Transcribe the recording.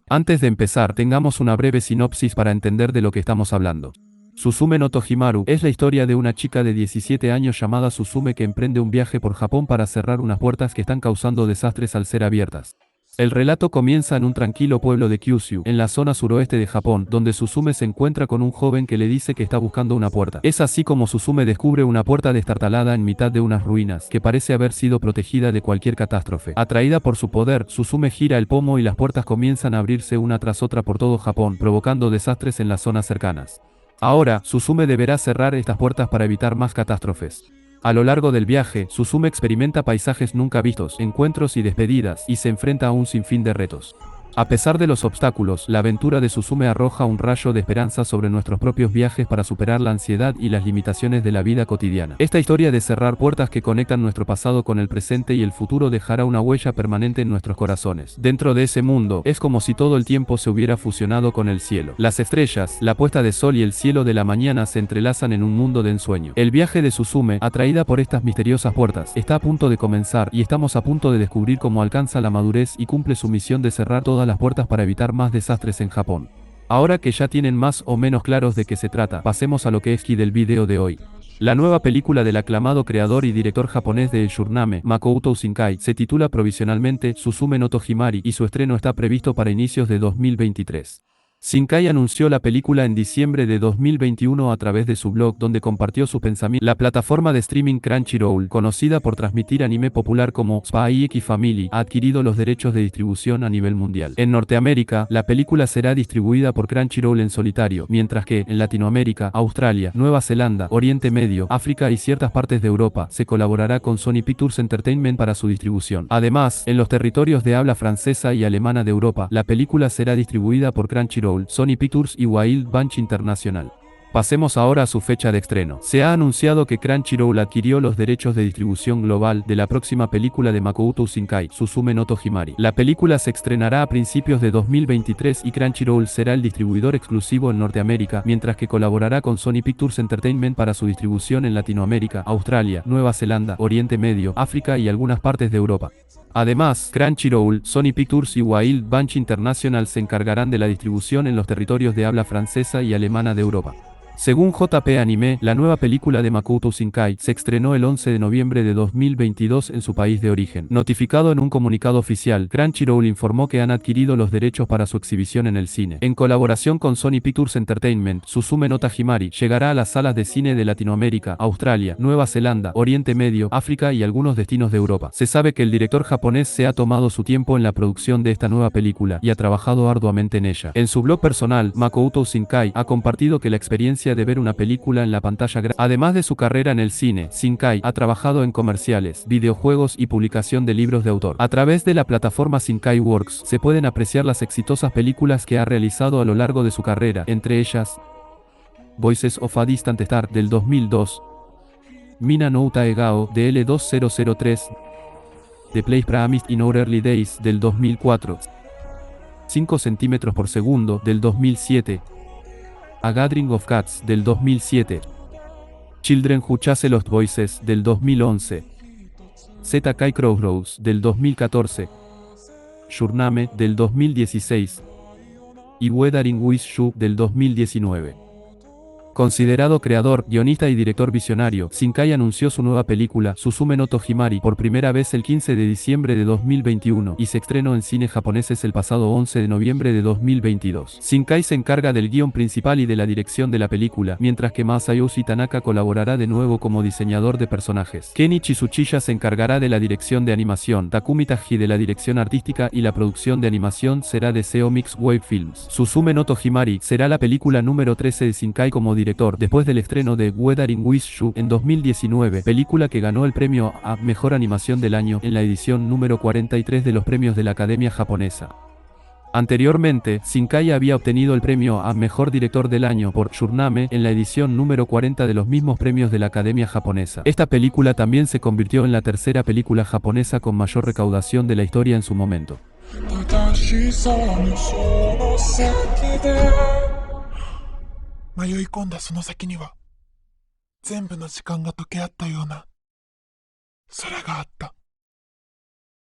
Antes de empezar, tengamos una breve sinopsis para entender de lo que estamos hablando. Suzume no Tohimaru es la historia de una chica de 17 años llamada Suzume que emprende un viaje por Japón para cerrar unas puertas que están causando desastres al ser abiertas. El relato comienza en un tranquilo pueblo de Kyushu, en la zona suroeste de Japón, donde Suzume se encuentra con un joven que le dice que está buscando una puerta. Es así como Suzume descubre una puerta destartalada en mitad de unas ruinas, que parece haber sido protegida de cualquier catástrofe. Atraída por su poder, Suzume gira el pomo y las puertas comienzan a abrirse una tras otra por todo Japón, provocando desastres en las zonas cercanas. Ahora, Suzume deberá cerrar estas puertas para evitar más catástrofes. A lo largo del viaje, Suzume experimenta paisajes nunca vistos, encuentros y despedidas, y se enfrenta a un sinfín de retos. A pesar de los obstáculos, la aventura de Suzume arroja un rayo de esperanza sobre nuestros propios viajes para superar la ansiedad y las limitaciones de la vida cotidiana. Esta historia de cerrar puertas que conectan nuestro pasado con el presente y el futuro dejará una huella permanente en nuestros corazones. Dentro de ese mundo, es como si todo el tiempo se hubiera fusionado con el cielo. Las estrellas, la puesta de sol y el cielo de la mañana se entrelazan en un mundo de ensueño. El viaje de Suzume, atraída por estas misteriosas puertas, está a punto de comenzar y estamos a punto de descubrir cómo alcanza la madurez y cumple su misión de cerrar todas las puertas para evitar más desastres en Japón. Ahora que ya tienen más o menos claros de qué se trata, pasemos a lo que es key del video de hoy. La nueva película del aclamado creador y director japonés de El Shurname, Makoto Shinkai, se titula provisionalmente Suzume no Tohimari y su estreno está previsto para inicios de 2023. Shinkai anunció la película en diciembre de 2021 a través de su blog donde compartió su pensamiento. La plataforma de streaming Crunchyroll, conocida por transmitir anime popular como Spy X Family, ha adquirido los derechos de distribución a nivel mundial. En Norteamérica, la película será distribuida por Crunchyroll en solitario, mientras que, en Latinoamérica, Australia, Nueva Zelanda, Oriente Medio, África y ciertas partes de Europa, se colaborará con Sony Pictures Entertainment para su distribución. Además, en los territorios de habla francesa y alemana de Europa, la película será distribuida por Crunchyroll, Sony Pictures y Wild Bunch International. Pasemos ahora a su fecha de estreno. Se ha anunciado que Crunchyroll adquirió los derechos de distribución global de la próxima película de Makoto Shinkai, Suzume no Tohimari. La película se estrenará a principios de 2023 y Crunchyroll será el distribuidor exclusivo en Norteamérica, mientras que colaborará con Sony Pictures Entertainment para su distribución en Latinoamérica, Australia, Nueva Zelanda, Oriente Medio, África y algunas partes de Europa. Además, Crunchyroll, Sony Pictures y Wild Bunch International se encargarán de la distribución en los territorios de habla francesa y alemana de Europa. Según JP Anime, la nueva película de Makoto Shinkai se estrenó el 11 de noviembre de 2022 en su país de origen. Notificado en un comunicado oficial, Crunchyroll informó que han adquirido los derechos para su exhibición en el cine. En colaboración con Sony Pictures Entertainment, Suzume no Tohimari llegará a las salas de cine de Latinoamérica, Australia, Nueva Zelanda, Oriente Medio, África y algunos destinos de Europa. Se sabe que el director japonés se ha tomado su tiempo en la producción de esta nueva película y ha trabajado arduamente en ella. En su blog personal, Makoto Shinkai ha compartido que la experiencia de ver una película en la pantalla grande. Además de su carrera en el cine, Shinkai ha trabajado en comerciales, videojuegos y publicación de libros de autor. A través de la plataforma Shinkai Works se pueden apreciar las exitosas películas que ha realizado a lo largo de su carrera, entre ellas Voices of a Distant Star del 2002, Mina no Utaegao de L2003, The Place Promised in Our Early Days del 2004, 5 centímetros por segundo del 2007, A Gathering of Cats del 2007, Children Who Chase Lost Voices del 2011, Z-Kai Crossroads del 2014, Shurname del 2016 y Weathering with You del 2019. Considerado creador, guionista y director visionario, Shinkai anunció su nueva película, Suzume no Tohimari, por primera vez el 15 de diciembre de 2021 y se estrenó en cines japoneses el pasado 11 de noviembre de 2022. Shinkai se encarga del guion principal y de la dirección de la película, mientras que Masayoshi Tanaka colaborará de nuevo como diseñador de personajes. Kenichi Tsuchiya se encargará de la dirección de animación, Takumi Taji de la dirección artística y la producción de animación será de SEO Mix Wave Films. Suzume no Tohimari será la película número 13 de Shinkai como director, después del estreno de Weathering with You en 2019, película que ganó el premio a Mejor Animación del Año en la edición número 43 de los premios de la Academia Japonesa. Anteriormente, Shinkai había obtenido el premio a Mejor Director del Año por Shurname en la edición número 40 de los mismos premios de la Academia Japonesa. Esta película también se convirtió en la tercera película japonesa con mayor recaudación de la historia en su momento. 迷い込んだその先には全部の時間が溶け合ったような空があった。